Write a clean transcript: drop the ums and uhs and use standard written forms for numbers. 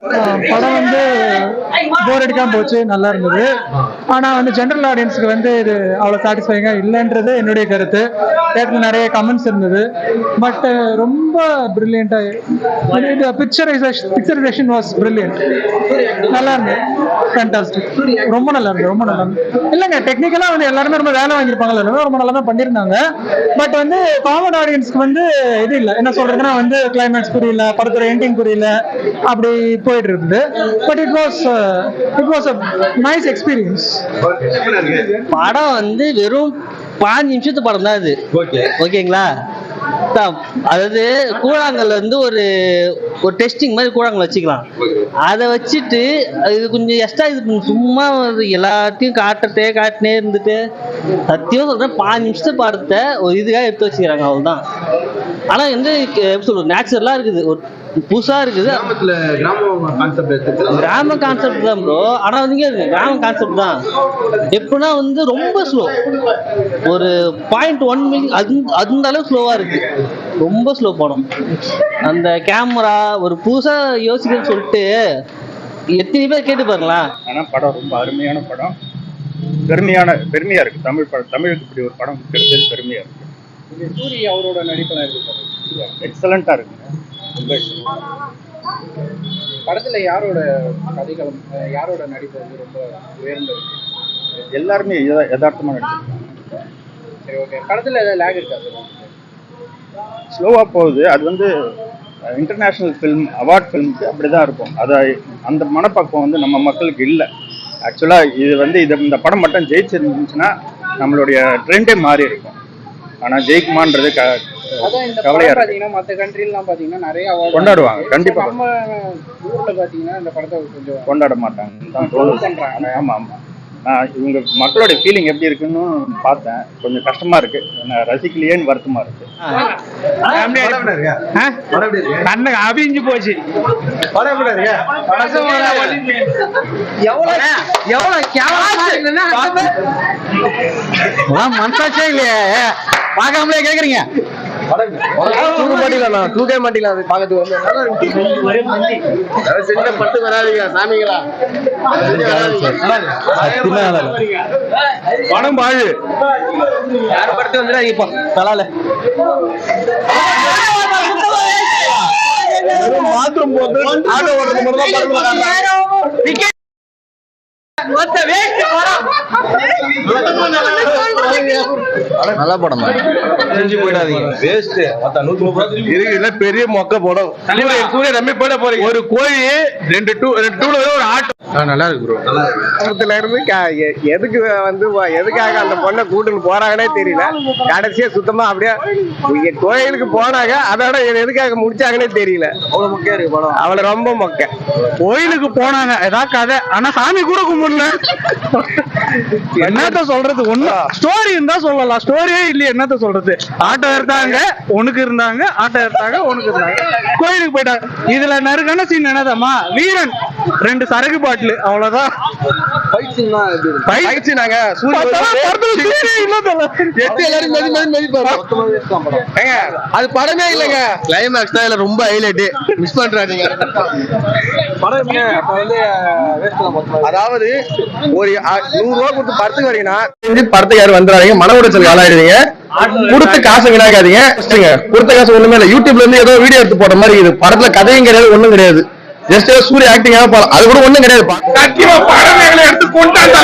படம் வந்து போர் அடிக்காம போச்சு, நல்லா இருந்தது. ஆனா வந்து ஜென்ரல் ஆடியன்ஸ்க்கு வந்து இது அவ்வளவு சாட்டிஸ்ஃபைங்கா இல்லைன்றது என்னுடைய கருத்து. தேட்டர்ல நிறைய கமெண்ட்ஸ் இருந்தது. பட் ரொம்ப பிரில்லியண்டா பிக்சரைசேஷன் வாஸ் பிரில்லியன்ட். நல்லா இருந்தது, ஃபேண்டாஸ்டிக், ரொம்ப நல்லா இருந்தது, ரொம்ப நல்லா இருந்தது. இல்லைங்க, டெக்னிக்கலா வந்து எல்லாருமே ரொம்ப வேலை வாங்கியிருப்பாங்கல்ல, எல்லாமே ரொம்ப நல்லா தான் பண்ணியிருந்தாங்க. பட் வந்து காமன் ஆடியன்ஸ்க்கு வந்து இது இல்லை, என்ன சொல்றதுன்னா வந்து கிளைமேக்ஸ் புரியல, படத்தோட எண்டிங் புரியல, அப்படி போயிட்டு இருக்குது. But it was a nice experience. படம் வந்து வெறும் 5 நிமிஷத்து படம் தான் இது. ஓகேங்களா? அதாவது கூழாங்கல் வந்து ஒரு டெஸ்டிங் மாதிரி கூழாங்கல் வச்சுக்கலாம். அதை வச்சுட்டு இது கொஞ்சம் எக்ஸ்ட்ரா இது சும்மா எல்லாத்தையும் காட்டினே இருந்துட்டு சத்தியமா சொல்றேன் 5 நிமிஷத்து படத்தை ஒரு இதுக்காக எடுத்து வச்சுக்கிறாங்க, அவ்வளவுதான். ஆனா வந்து எப்படி சொல்றது, நேச்சுரலா இருக்குது, ஒரு புதுசா இருக்குது. கிராம கான்செப்ட் தான் ப்ரோ. ஆனா வந்து கிராம கான்செப்ட் தான். எப்படின்னா வந்து ரொம்ப ஸ்லோ, ஒரு 0.1 மில்லி அந்த அளவு ஸ்லோவா இருக்கு, ரொம்ப ஸ்லோ படம். அந்த கேமரா ஒரு புதுசா யோசிக்கணும்னு சொல்லிட்டு எத்தனை பேர் கேட்டு பாருங்களா. ஆனா படம் ரொம்ப அருமையான படம், பெருமையா இருக்கு. தமிழுக்கு இப்படி ஒரு படம் கிடைச்சது பெருமையா இருக்கு. சூரிய அவரோட நடிப்பெல்லாம் இருக்கு, எக்ஸலண்டா இருக்குங்க. படத்துல யாரோட கதைகளும் யாரோட நடிப்பு வந்து ரொம்ப உயர்ந்தது? எல்லாருமே யதார்த்தமா நடிச்சிருக்காங்க. சரி, ஓகே. படத்துல ஏதாவது லேக் இருக்கா? ஸ்லோவா போகுது. அது வந்து இன்டர்நேஷ்னல் ஃபிலிம், அவார்ட் ஃபிலிம்க்கு அப்படிதான் இருக்கும். அதை அந்த மனப்பக்குவம் வந்து நம்ம மக்களுக்கு இல்லை. ஆக்சுவலா இது வந்து இந்த படம் மட்டும் ஜெயிச்சிருந்துச்சுன்னா நம்மளுடைய ட்ரெண்டே மாறி இருக்கும். ஆனா ஜெயிக்குமான்றது கவலையா இருக்கு. மற்ற கண்ட்ரிலாம் பாத்தீங்கன்னா நிறைய அவார்ட் கொண்டாடுவாங்க. கண்டிப்பா நம்ம ஊர்ல பாத்தீங்கன்னா இந்த படத்தை கொஞ்சம் கொண்டாட மாட்டாங்க. ஆமா ஆமா. நான் இவங்க மக்களோட ஃபீலிங் எப்படி இருக்குன்னு பார்த்தேன். கொஞ்சம் கஷ்டமா இருக்கு, ரசிக்கலையேன்னு வருத்தமா இருக்கு. கண்ணுக்கு அவிஞ்சு போச்சு. மனசாச்சே இல்லையா, பார்க்காமலே கேக்குறீங்க. தூக்க மாட்டீங்களா? அது பார்க்கறதுக்கு பட்டு வராதீங்க சாமிங்களா. படம் பாழு. யார படத்தை வந்துடா இப்போ தலால பாத்ரூம் போது ஆட்டோ ஓடுறது மட்டும் தான். நல்ல படம் தான், செஞ்சு போயிடாதீங்க. வேஸ்ட். பெரிய மொக்க படம். நம்பி போட போறீங்க. ஒரு கோழி, 2 டூல ஒரு ஆட்டோ. நல்லா இருக்கு ப்ரோ. படத்துல இருந்து எதுக்கு வந்து எதுக்காக அந்த பொண்ணை கூட்டுன்னு போறாங்கன்னே தெரியல. கடைசியா சுத்தமா அப்படியே கோயிலுக்கு போனாங்க, அதோட எதுக்காக முடிச்சாங்கன்னே தெரியல. அவ்வளவு மொக்கையா இருக்கு படம். அவளை ரொம்ப மொக்க. கோயிலுக்கு போனாங்க ஏதாவது கதை, ஆனா சாமி கூட கும்பிடல. என்னத்த சொல்றது? ஒண்ணு ஸ்டோரி இருந்தா சொல்லலாம், ஸ்டோரியே இல்லையே, என்னத்த சொல்றது? ஆட்டோ எடுத்தாங்க, உனக்கு இருந்தாங்க, ஆட்டோ எடுத்தாங்க, உனக்கு இருந்தாங்க, கோயிலுக்கு போயிட்டாங்க. இதுல நறுக்கான சீன் என்னதாமா, வீரன் 2 சரக்கு பாட்டில், அவ்வளவுதான். அது படமே இல்லைங்க. கிளைமேக்ஸ் தான் ரொம்ப ஹைலைட். மிஸ் பண்றாங்க. அதாவது ஒரு 100 ரூபா கொடுத்து படத்துக்கு வரீங்கன்னா படத்துக்கு யாரும் வந்துடாதீங்க, மன உடைச்சல் ஆளாயிடுவீங்க. கொடுத்த காசு வீணாக்காதீங்க. கொடுத்த காசு ஒண்ணுமே இல்லை. யூடியூப்ல இருந்து ஏதோ வீடியோ எடுத்து போட்ட மாதிரி இது. படத்துல கதையும் கிடையாது, ஒண்ணும் கிடையாது. ஜஸ்ட் சூரிய ஆக்டிங், அது கூட ஒண்ணும் கிடையாது. எடுத்து கொண்டாந்து